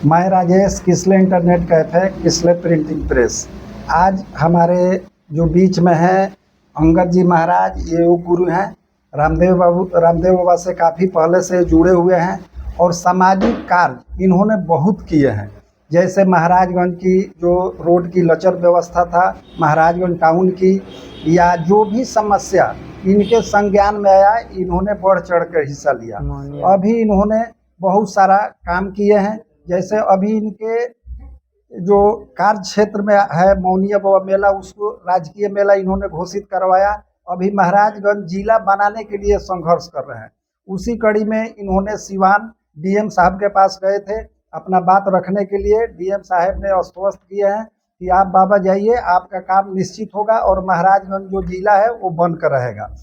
मैं राजेश, किसले internet cafe, किसले प्रिंटिंग प्रेस। आज हमारे जो बीच में है अंगद जी महाराज, ये योग गुरु हैं। रामदेव बाबा से काफ़ी पहले से जुड़े हुए हैं और सामाजिक कार्य इन्होंने बहुत किए हैं। जैसे महाराजगंज की जो रोड की लचर व्यवस्था था, महाराजगंज टाउन की, या जो भी समस्या इनके संज्ञान में आया, इन्होंने बढ़ चढ़ कर हिस्सा लिया। अभी इन्होंने बहुत सारा काम किए हैं। जैसे अभी इनके जो कार्य क्षेत्र में है मौनिया बाबा मेला, उसको राजकीय मेला इन्होंने घोषित करवाया। अभी महाराजगंज जिला बनाने के लिए संघर्ष कर रहे हैं। उसी कड़ी में इन्होंने सिवान डीएम साहब के पास गए थे अपना बात रखने के लिए। डीएम साहब ने आश्वस्त किए हैं कि आप बाबा जाइए, आपका काम निश्चित होगा और महाराजगंज जो जिला है वो बनकर रहेगा।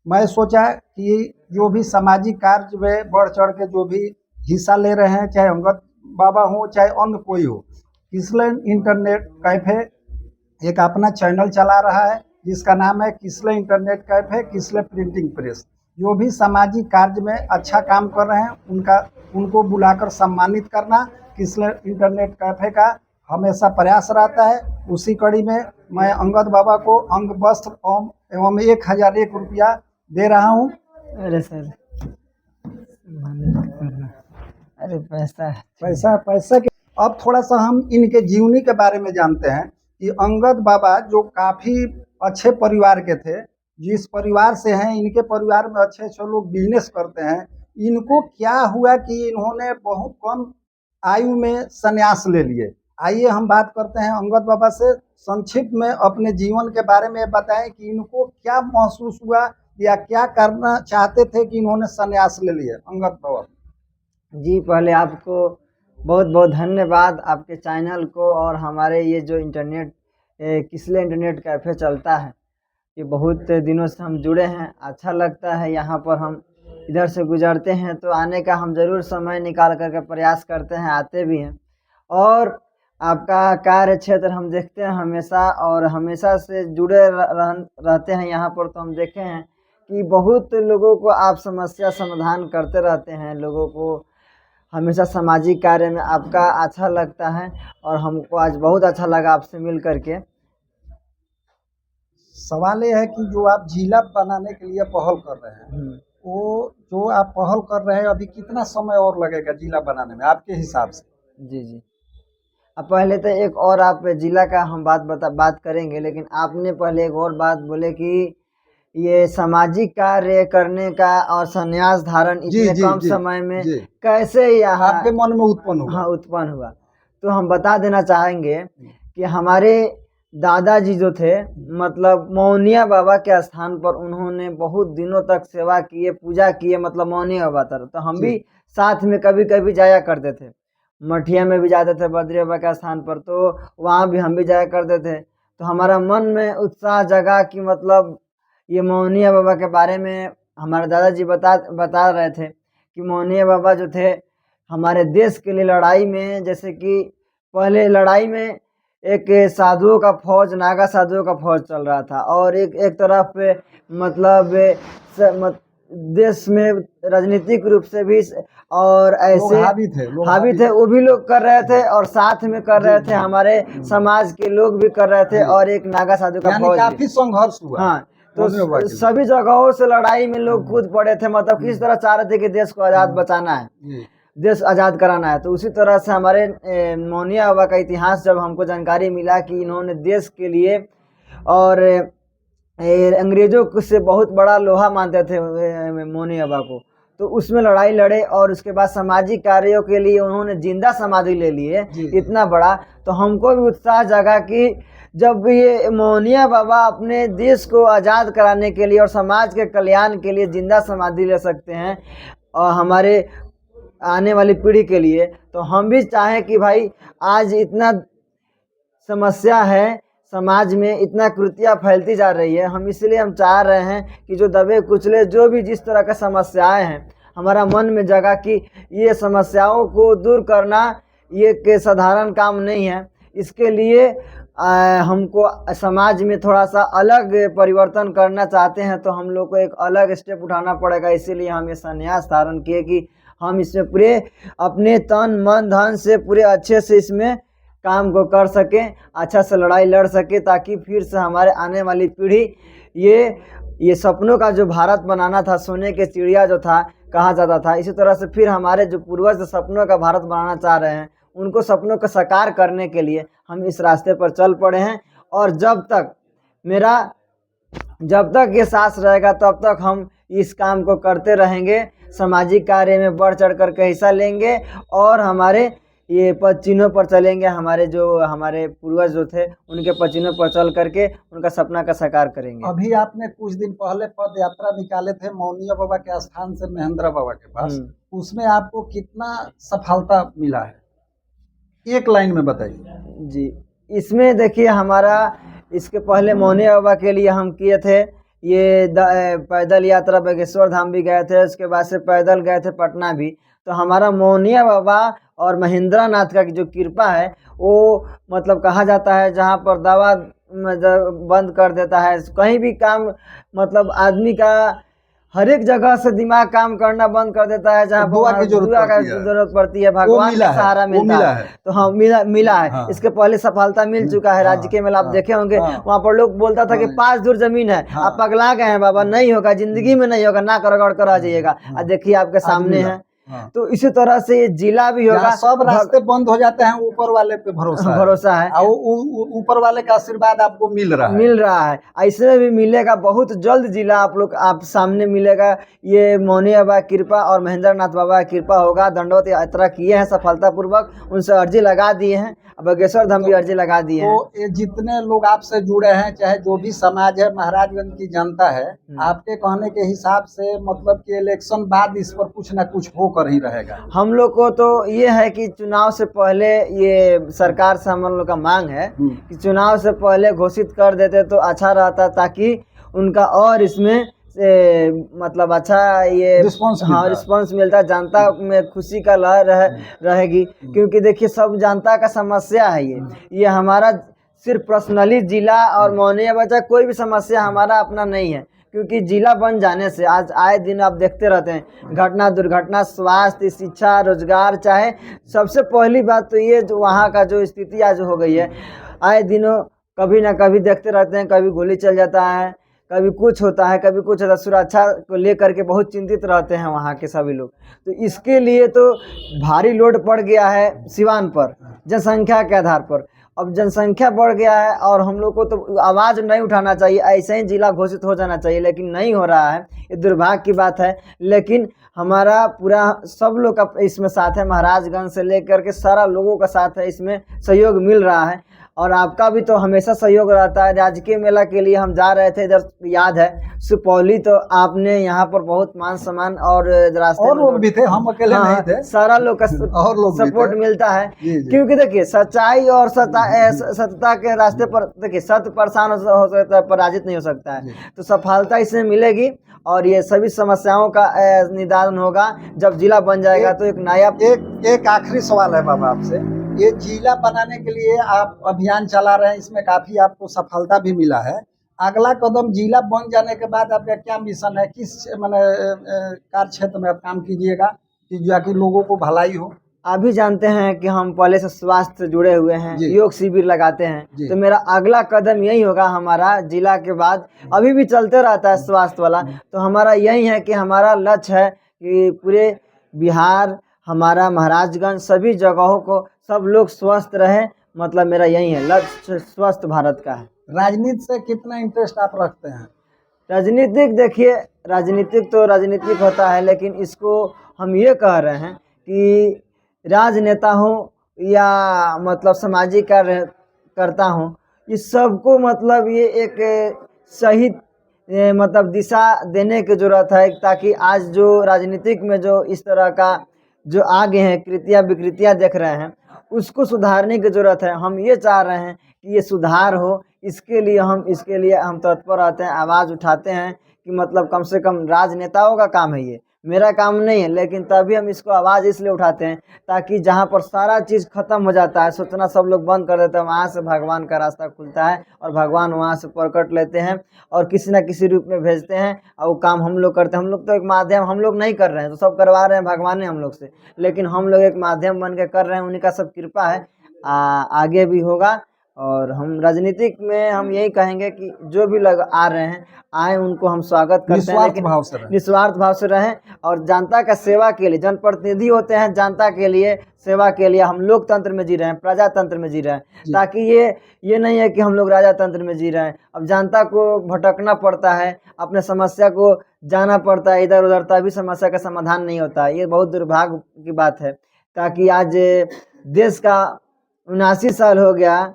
मैं सोचा कि जो भी सामाजिक कार्य में बढ़ चढ़ के जो भी हिस्सा ले रहे हैं, चाहे अंगद बाबा हो चाहे अन्य कोई हो, किसले इंटरनेट कैफ़े एक अपना चैनल चला रहा है जिसका नाम है किसले इंटरनेट कैफ़े, किसले प्रिंटिंग प्रेस। जो भी सामाजिक कार्य में अच्छा काम कर रहे हैं उनको बुलाकर सम्मानित करना किसले इंटरनेट कैफ़े का हमेशा प्रयास रहता है। उसी कड़ी में मैं अंगद बाबा को अंग वस्त्र एवं 1001 रुपया दे रहा हूँ। अरे सर, अरे पैसा के। अब थोड़ा सा हम इनके जीवनी के बारे में जानते हैं कि अंगद बाबा जो काफ़ी अच्छे परिवार के थे, जिस परिवार से हैं, इनके परिवार में अच्छे अच्छे लोग बिजनेस करते हैं। इनको क्या हुआ कि इन्होंने बहुत कम आयु में संन्यास ले लिए। आइए हम बात करते हैं अंगद बाबा से। संक्षिप्त में अपने जीवन के बारे में बताएं कि इनको क्या महसूस हुआ या क्या करना चाहते थे कि इन्होंने संन्यास ले लिए। अंगद बाबा जी, पहले आपको बहुत बहुत धन्यवाद, आपके चैनल को और हमारे ये जो किसले इंटरनेट कैफ़े चलता है, ये बहुत दिनों से हम जुड़े हैं। अच्छा लगता है, यहाँ पर हम इधर से गुजरते हैं तो आने का हम ज़रूर समय निकाल करके प्रयास करते हैं, आते भी हैं। और आपका कार्य क्षेत्र हम देखते हैं हमेशा, और हमेशा से जुड़े रहते हैं यहाँ पर। तो हम देखे हैं कि बहुत लोगों को आप समस्या समाधान करते रहते हैं। लोगों को हमेशा सामाजिक कार्य में आपका अच्छा लगता है और हमको आज बहुत अच्छा लगा आपसे मिल करके। सवाल ये है कि जो आप जिला बनाने के लिए पहल कर रहे हैं, वो जो आप पहल कर रहे हैं, अभी कितना समय और लगेगा जिला बनाने में आपके हिसाब से? जी, अब पहले तो एक और आप जिला का हम बात करेंगे, लेकिन आपने पहले एक और बात बोले कि ये सामाजिक कार्य करने का और संन्यास धारण इतने कम समय में कैसे यहाँ आपके मन में उत्पन्न हुआ? हाँ, उत्पन्न हुआ। तो हम बता देना चाहेंगे कि हमारे दादाजी जो थे, मतलब मौनिया बाबा के स्थान पर उन्होंने बहुत दिनों तक सेवा किए, पूजा किए, मतलब मौनिया बाबा तरफ। तो हम भी साथ में कभी कभी जाया करते थे। मठिया में भी जाते थे बद्री बाबा के स्थान पर, तो वहाँ भी हम भी जाया करते थे। तो हमारा मन में उत्साह जगा कि मतलब ये मौनिया बाबा के बारे में हमारे दादाजी बता रहे थे कि मौनिया बाबा जो थे हमारे देश के लिए लड़ाई में, जैसे कि पहले लड़ाई में एक साधुओं का फौज, नागा साधुओं का फौज चल रहा था, और एक तरफ पे मतलब देश में राजनीतिक रूप से भी और ऐसे हावी थे, वो भी लोग कर रहे थे और साथ में कर रहे थे, हमारे समाज के लोग भी कर रहे थे, और एक नागा साधु का फौज। काफी संघर्ष हुआ। हाँ, तो सभी जगहों से लड़ाई में लोग कूद पड़े थे। मतलब किस तरह चाह रहे थे कि देश को आज़ाद बचाना है, देश आज़ाद कराना है। तो उसी तरह से हमारे मौनिया बाबा का इतिहास जब हमको जानकारी मिला कि इन्होंने देश के लिए और अंग्रेजों से बहुत बड़ा लोहा मानते थे मौनिया बाबा को, तो उसमें लड़ाई लड़े और उसके बाद सामाजिक कार्यों के लिए उन्होंने जिंदा समाधि ले लिए इतना बड़ा। तो हमको भी उत्साह जगा कि जब ये मौनिया बाबा अपने देश को आज़ाद कराने के लिए और समाज के कल्याण के लिए जिंदा समाधि ले सकते हैं और हमारे आने वाली पीढ़ी के लिए, तो हम भी चाहें कि भाई आज इतना समस्या है समाज में, इतना कृतियाँ फैलती जा रही है, हम इसलिए हम चाह रहे हैं कि जो दबे कुचले जो भी जिस तरह का समस्याएं हैं, हमारा मन में जगा कि ये समस्याओं को दूर करना ये के साधारण काम नहीं है। इसके लिए हमको समाज में थोड़ा सा अलग परिवर्तन करना चाहते हैं, तो हम लोग को एक अलग स्टेप उठाना पड़ेगा। इसीलिए हम ये संन्यास धारण किए कि हम इसमें पूरे अपने तन मन धन से पूरे अच्छे से इसमें काम को कर सकें, अच्छा से लड़ाई लड़ सके, ताकि फिर से हमारे आने वाली पीढ़ी ये सपनों का जो भारत बनाना था, सोने के चिड़िया जो था कहा जाता था, इसी तरह से फिर हमारे जो पूर्वज सपनों का भारत बनाना चाह रहे हैं, उनको सपनों को साकार करने के लिए हम इस रास्ते पर चल पड़े हैं। और जब तक ये सांस रहेगा तब तक हम इस काम को करते रहेंगे, सामाजिक कार्य में बढ़ चढ़ कर के हिस्सा लेंगे और हमारे ये पद चिन्हों पर चलेंगे। हमारे पूर्वज जो थे उनके पद चिन्हों पर चल करके उनका सपना का साकार करेंगे। अभी आपने कुछ दिन पहले पद यात्रा निकाले थे मौनिया बाबा के स्थान से महेंद्र बाबा के पास, उसमें आपको कितना सफलता मिला है, एक लाइन में बताइए। जी, इसमें देखिए हमारा इसके पहले मौनिया बाबा के लिए हम किए थे ये पैदल यात्रा बागेश्वर धाम भी गए थे, उसके बाद से पैदल गए थे पटना भी। तो हमारा मौनिया बाबा और महेंद्र नाथ का जो कृपा है वो मतलब कहा जाता है जहाँ पर दवा बंद कर देता है, कहीं भी काम मतलब आदमी का हर एक जगह से दिमाग काम करना बंद कर देता है, जहाँ दुआ की जरूरत पड़ती है, भगवान का सहारा मिलता है। तो हाँ मिला है। हाँ। इसके पहले सफलता मिल चुका है। राज्य के मेला आप देखे होंगे, वहाँ पर लोग बोलता था कि 5 दूर जमीन है, आप पगला गए हैं बाबा, नहीं होगा, जिंदगी में नहीं होगा, ना रगड़ कर आ जाइएगा। देखिए आपके सामने है। तो इसी तरह से ये जिला भी होगा, सब रास्ते बंद हो जाते हैं, ऊपर वाले पे भरोसा है। ऊपर वाले का आशीर्वाद आपको मिल रहा है। ऐसे भी मिलेगा बहुत जल्द जिला आप सामने मिलेगा। ये मौनिया बाबा कृपा और महेंद्र नाथ बाबा कृपा होगा। दंडवत यात्रा किए हैं सफलता पूर्वक, उनसे अर्जी लगा दिए हैं, बागेश्वर धाम भी अर्जी लगा दिए हैं। तो ये जितने लोग आपसे जुड़े हैं, चाहे जो भी समाज है, महाराजगंज की जनता है, आपके कहने के हिसाब से मतलब कि इलेक्शन बाद इस पर कुछ न कुछ होकर ही रहेगा। हम लोग को तो ये है कि चुनाव से पहले ये सरकार से हम लोग का मांग है कि चुनाव से पहले घोषित कर देते तो अच्छा रहता, ताकि उनका और इसमें मतलब अच्छा ये रिस्पॉन्स मिलता, जनता में खुशी का लहर रहेगी। क्योंकि देखिए सब जनता का समस्या है ये हमारा सिर्फ पर्सनली जिला और मौनिया बचा कोई भी समस्या हमारा अपना नहीं है। क्योंकि जिला बन जाने से आज आए दिन आप देखते रहते हैं घटना दुर्घटना, स्वास्थ्य, शिक्षा, रोजगार, चाहे सबसे पहली बात तो ये जो वहाँ का जो स्थिति आज हो गई है, आए दिनों कभी ना कभी देखते रहते हैं, कभी गोली चल जाता है, कभी कुछ होता है, कभी कुछ होता है। सुरक्षा को लेकर के बहुत चिंतित रहते हैं वहाँ के सभी लोग। तो इसके लिए तो भारी लोड पड़ गया है सिवान पर जनसंख्या के आधार पर। अब जनसंख्या बढ़ गया है और हम लोग को तो आवाज़ नहीं उठाना चाहिए, ऐसे ही जिला घोषित हो जाना चाहिए, लेकिन नहीं हो रहा है। ये दुर्भाग्य की बात है। लेकिन हमारा पूरा सब लोग का इसमें साथ है, महाराजगंज से लेकर के सारा लोगों का साथ है, इसमें सहयोग मिल रहा है। और आपका भी तो हमेशा सहयोग रहता है। राजकीय मेला के लिए हम जा रहे थे, इधर याद है सुपौली, तो आपने यहाँ पर बहुत मान सम्मान और रास्ते और लोग भी थे, हम अकेले नहीं थे, सारा लोग का और लोग सपोर्ट मिलता है। क्योंकि देखिए सच्चाई और सत्यता के रास्ते पर देखिए सत्य परेशान हो सकता है, पराजित नहीं हो सकता है। तो सफलता इसमें मिलेगी और ये सभी समस्याओं का निदान होगा जब जिला बन जाएगा। तो एक नया एक आखिरी सवाल है बाबा आपसे, ये जिला बनाने के लिए आप अभियान चला रहे हैं, इसमें काफी आपको सफलता भी मिला है। अगला कदम जिला बन जाने के बाद आपका क्या मिशन है, किस कार्य क्षेत्र में आप काम कीजिएगा कि जाकि लोगों को भलाई हो? अभी जानते हैं कि हम पहले से स्वास्थ्य से जुड़े हुए हैं, योग शिविर लगाते हैं, तो मेरा अगला कदम यही होगा हमारा जिला के बाद। अभी भी चलते रहता है स्वास्थ्य वाला, तो हमारा यही है कि हमारा लक्ष्य है कि पूरे बिहार, हमारा महाराजगंज, सभी जगहों को सब लोग स्वस्थ रहे। मतलब मेरा यही है लक्ष्य, स्वस्थ भारत का है। राजनीति से कितना इंटरेस्ट आप रखते हैं? राजनीतिक देखिए, राजनीतिक तो राजनीतिक होता है, लेकिन इसको हम ये कह रहे हैं कि राजनेता हो या मतलब सामाजिक कार्य करता हूँ, इस सबको मतलब ये एक सही मतलब दिशा देने की जरूरत है, ताकि आज जो राजनीतिक में जो इस तरह का जो आगे हैं कृतियाँ विकृतियाँ देख रहे हैं, उसको सुधारने की जरूरत है। हम ये चाह रहे हैं कि ये सुधार हो, इसके लिए हम तत्पर रहते हैं, आवाज़ उठाते हैं कि मतलब कम से कम राजनेताओं का काम है ये, मेरा काम नहीं है, लेकिन तभी हम इसको आवाज़ इसलिए उठाते हैं ताकि जहाँ पर सारा चीज़ खत्म हो जाता है, सोचना सब लोग बंद कर देते हैं, वहाँ से भगवान का रास्ता खुलता है और भगवान वहाँ से प्रकट लेते हैं और किसी न किसी रूप में भेजते हैं और वो काम हम लोग करते हैं। हम लोग तो एक माध्यम, हम लोग नहीं कर रहे हैं, तो सब करवा रहे हैं भगवान ने हम लोग से, लेकिन हम लोग एक माध्यम बन के कर रहे हैं, उन्हीं का सब कृपा है। आगे भी होगा। और हम राजनीतिक में हम यही कहेंगे कि जो भी लोग आ रहे हैं आए, उनको हम स्वागत करते हैं, निस्वार्थ लेकिन भाव से रहें। निस्वार्थ भाव से रहें और जनता का सेवा के लिए, जनप्रतिनिधि होते हैं जनता के लिए, सेवा के लिए। हम लोकतंत्र में जी रहे हैं, प्रजातंत्र में जी रहे हैं, ताकि ये नहीं है कि हम लोग राजातंत्र में जी रहे हैं। अब जनता को भटकना पड़ता है, अपने समस्या को जाना पड़ता है इधर उधर, तभी समस्या का समाधान नहीं होता है। ये बहुत दुर्भाग्य की बात है, ताकि आज देश का 79 साल हो गया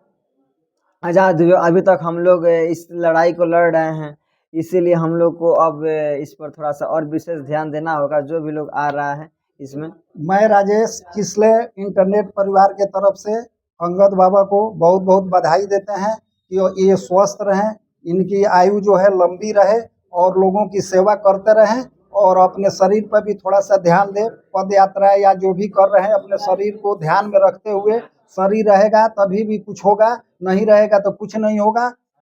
आज़ाद हुए, अभी तक हम लोग इस लड़ाई को लड़ रहे हैं। इसीलिए हम लोग को अब इस पर थोड़ा सा और विशेष ध्यान देना होगा, जो भी लोग आ रहा है इसमें। मैं राजेश किसले इंटरनेट परिवार के तरफ से अंगद बाबा को बहुत बहुत बधाई देते हैं कि ये स्वस्थ रहें, इनकी आयु जो है लंबी रहे और लोगों की सेवा करते रहें और अपने शरीर पर भी थोड़ा सा ध्यान दें। पद यात्रा या जो भी कर रहे हैं अपने शरीर को ध्यान में रखते हुए, शरीर रहेगा तभी भी कुछ होगा, नहीं रहेगा तो कुछ नहीं होगा।